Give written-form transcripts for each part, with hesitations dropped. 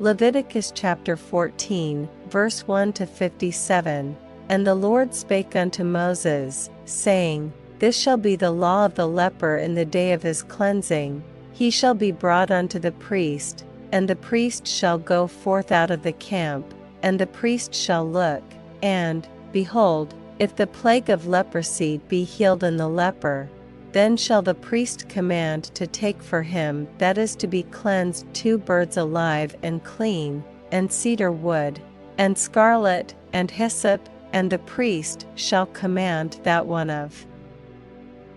Leviticus chapter 14, verse 1-57. And the Lord spake unto Moses, saying, This shall be the law of the leper in the day of his cleansing. He shall be brought unto the priest, and the priest shall go forth out of the camp, and the priest shall look, and, behold, if the plague of leprosy be healed in the leper, then shall the priest command to take for him that is to be cleansed 2 birds alive and clean, and cedar wood, and scarlet, and hyssop, and the priest shall command that one of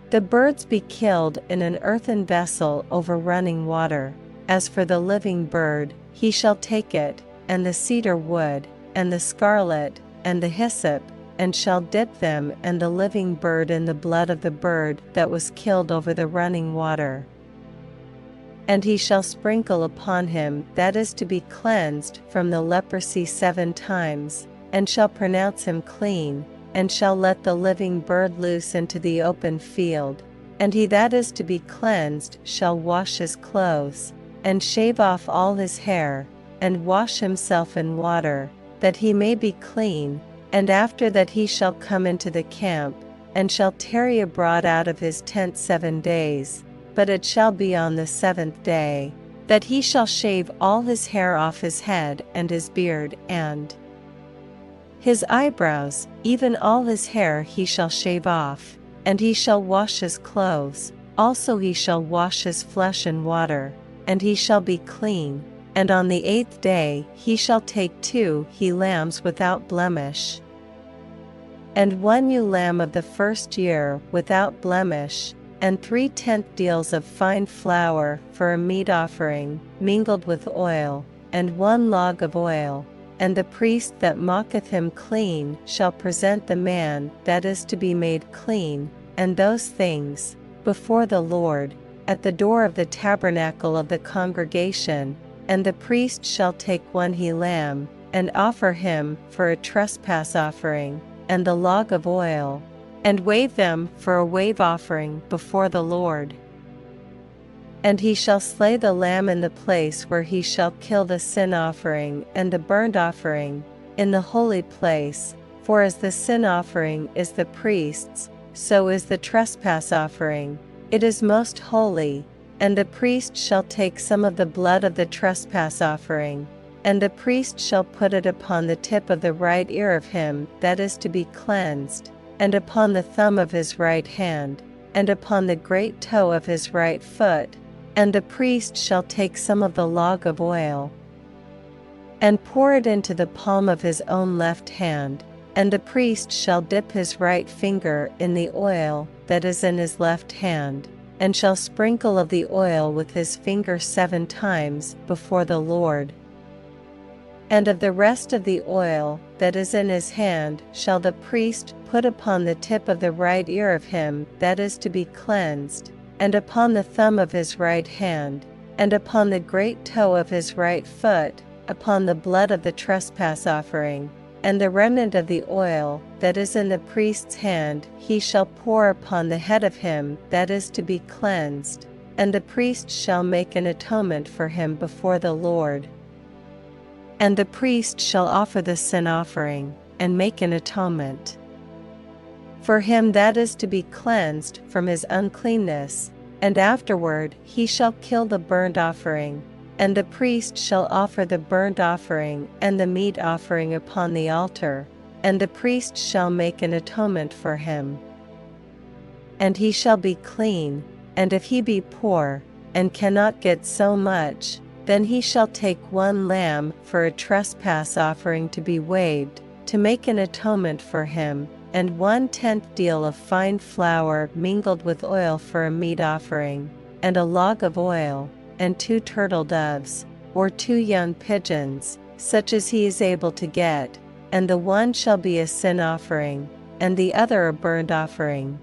the birds be killed in an earthen vessel over running water. As for the living bird, he shall take it, and the cedar wood, and the scarlet, and the hyssop, and shall dip them and the living bird in the blood of the bird that was killed over the running water. And he shall sprinkle upon him that is to be cleansed from the leprosy 7 times, and shall pronounce him clean, and shall let the living bird loose into the open field. And he that is to be cleansed shall wash his clothes, and shave off all his hair, and wash himself in water, that he may be clean. And after that he shall come into the camp, and shall tarry abroad out of his tent 7 days, but it shall be on the 7th day, that he shall shave all his hair off his head and his beard, and his eyebrows, even all his hair he shall shave off, and he shall wash his clothes, also he shall wash his flesh in water, and he shall be clean. And on the 8th day he shall take 2 he-lambs without blemish, and 1 ewe lamb of the first year without blemish, and 3/10 deals of fine flour for a meat offering, mingled with oil, and 1 log of oil. And the priest that maketh him clean shall present the man that is to be made clean, and those things, before the Lord, at the door of the tabernacle of the congregation. And the priest shall take 1 he-lamb, and offer him for a trespass offering, and the log of oil, and wave them for a wave offering before the Lord. And he shall slay the lamb in the place where he shall kill the sin offering and the burnt offering, in the holy place. For as the sin offering is the priest's, so is the trespass offering. It is most holy. And the priest shall take some of the blood of the trespass offering, and the priest shall put it upon the tip of the right ear of him that is to be cleansed, and upon the thumb of his right hand, and upon the great toe of his right foot. And the priest shall take some of the log of oil, and pour it into the palm of his own left hand, and the priest shall dip his right finger in the oil that is in his left hand, and shall sprinkle of the oil with his finger 7 times before the Lord. And of the rest of the oil that is in his hand shall the priest put upon the tip of the right ear of him that is to be cleansed, and upon the thumb of his right hand, and upon the great toe of his right foot, upon the blood of the trespass offering. And the remnant of the oil that is in the priest's hand he shall pour upon the head of him that is to be cleansed, and the priest shall make an atonement for him before the Lord. And the priest shall offer the sin offering, and make an atonement for him that is to be cleansed from his uncleanness, and afterward he shall kill the burnt offering. And the priest shall offer the burnt offering and the meat offering upon the altar, and the priest shall make an atonement for him. And he shall be clean, and if he be poor, and cannot get so much, then he shall take 1 lamb for a trespass offering to be waved, to make an atonement for him, and 1/10 deal of fine flour mingled with oil for a meat offering, and a log of oil, and 2 turtle doves, or 2 young pigeons, such as he is able to get, and the one shall be a sin offering, and the other a burnt offering.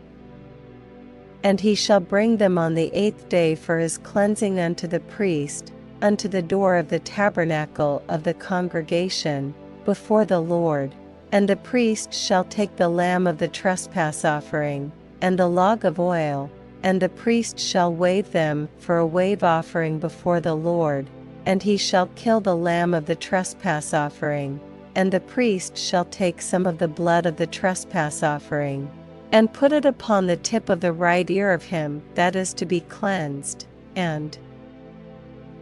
And he shall bring them on the 8th day for his cleansing unto the priest, unto the door of the tabernacle of the congregation, before the Lord. And the priest shall take the lamb of the trespass offering, and the log of oil, and the priest shall wave them for a wave offering before the Lord. and he shall kill the lamb of the trespass offering, and the priest shall take some of the blood of the trespass offering, and put it upon the tip of the right ear of him that is to be cleansed, and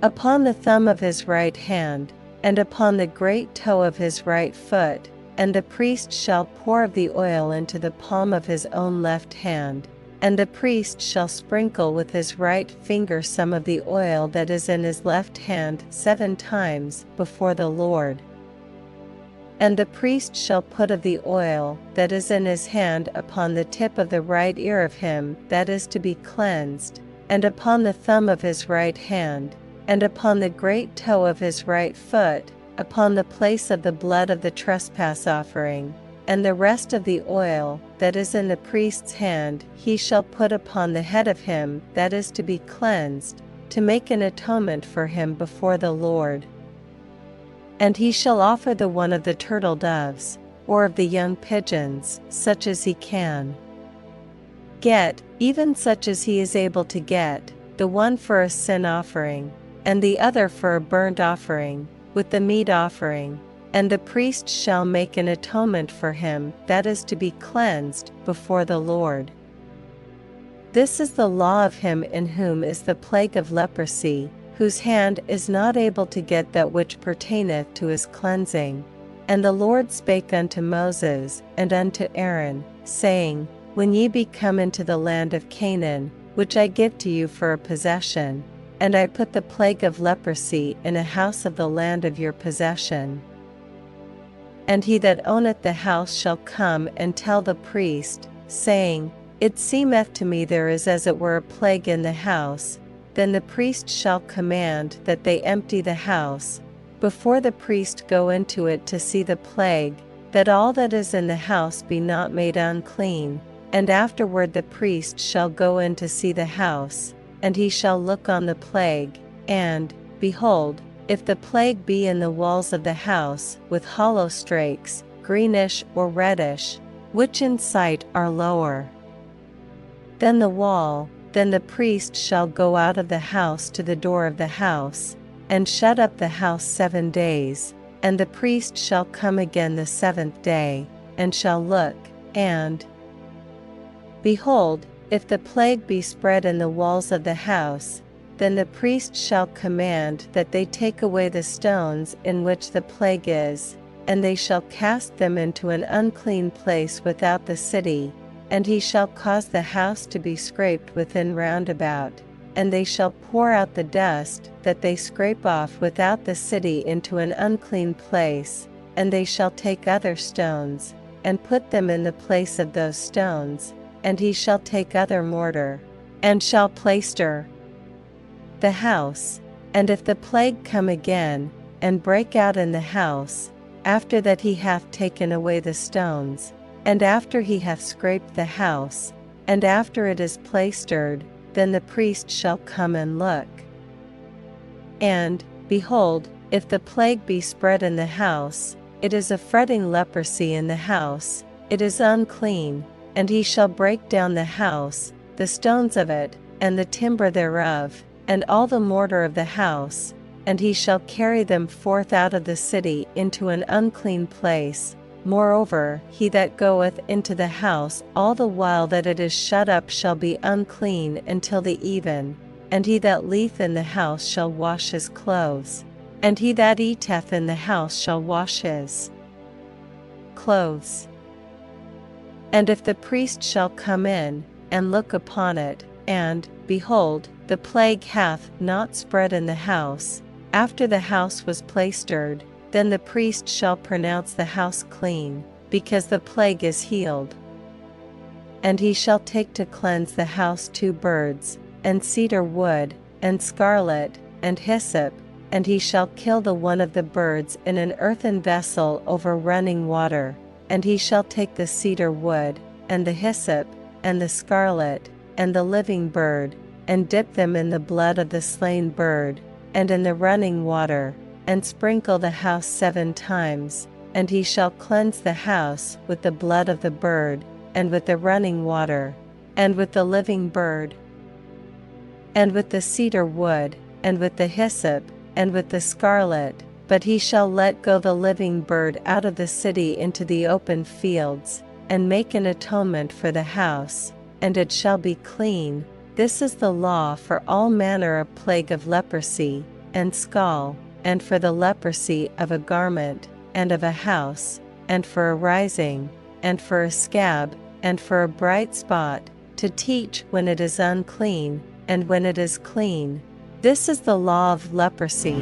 upon the thumb of his right hand, and upon the great toe of his right foot, and the priest shall pour of the oil into the palm of his own left hand, and the priest shall sprinkle with his right finger some of the oil that is in his left hand 7 times before the Lord. And the priest shall put of the oil that is in his hand upon the tip of the right ear of him that is to be cleansed, and upon the thumb of his right hand, and upon the great toe of his right foot, upon the place of the blood of the trespass offering, and the rest of the oil that is in the priest's hand he shall put upon the head of him that is to be cleansed, to make an atonement for him before the Lord. And he shall offer the one of the turtle doves, or of the young pigeons, such as he can get, even such as he is able to get, the one for a sin offering, and the other for a burnt offering, with the meat offering, and the priest shall make an atonement for him that is to be cleansed before the Lord. This is the law of him in whom is the plague of leprosy, whose hand is not able to get that which pertaineth to his cleansing. And the Lord spake unto Moses and unto Aaron, saying, When ye be come into the land of Canaan, which I give to you for a possession, and I put the plague of leprosy in a house of the land of your possession, and he that owneth the house shall come and tell the priest, saying, It seemeth to me there is as it were a plague in the house, then the priest shall command that they empty the house, before the priest go into it to see the plague, that all that is in the house be not made unclean, and afterward the priest shall go in to see the house, and he shall look on the plague, and, behold, if the plague be in the walls of the house, with hollow strakes, greenish or reddish, which in sight are lower than the wall, then the priest shall go out of the house to the door of the house, and shut up the house 7 days, and the priest shall come again the 7th day, and shall look, and behold, if the plague be spread in the walls of the house, then the priest shall command that they take away the stones in which the plague is, and they shall cast them into an unclean place without the city, and he shall cause the house to be scraped within round about, and they shall pour out the dust that they scrape off without the city into an unclean place, and they shall take other stones, and put them in the place of those stones, and he shall take other mortar, and shall plaister the house. And if the plague come again, and break out in the house, after that he hath taken away the stones, and after he hath scraped the house, and after it is plaistered, then the priest shall come and look. And, behold, if the plague be spread in the house, it is a fretting leprosy in the house, it is unclean, and he shall break down the house, the stones of it, and the timber thereof, and all the mortar of the house, and he shall carry them forth out of the city into an unclean place. Moreover, he that goeth into the house all the while that it is shut up shall be unclean until the even, and he that lieth in the house shall wash his clothes, and he that eateth in the house shall wash his clothes. And if the priest shall come in, and look upon it, and, behold, the plague hath not spread in the house, after the house was plaistered, then the priest shall pronounce the house clean, because the plague is healed. And he shall take to cleanse the house 2 birds, and cedar wood, and scarlet, and hyssop, and he shall kill the one of the birds in an earthen vessel over running water, and he shall take the cedar wood, and the hyssop, and the scarlet, and the living bird, and dip them in the blood of the slain bird, and in the running water, and sprinkle the house 7 times, and he shall cleanse the house with the blood of the bird, and with the running water, and with the living bird, and with the cedar wood, and with the hyssop, and with the scarlet, but he shall let go the living bird out of the city into the open fields, and make an atonement for the house, and it shall be clean. This is the law for all manner of plague of leprosy, and scall, and for the leprosy of a garment, and of a house, and for a rising, and for a scab, and for a bright spot, to teach when it is unclean, and when it is clean. This is the law of leprosy.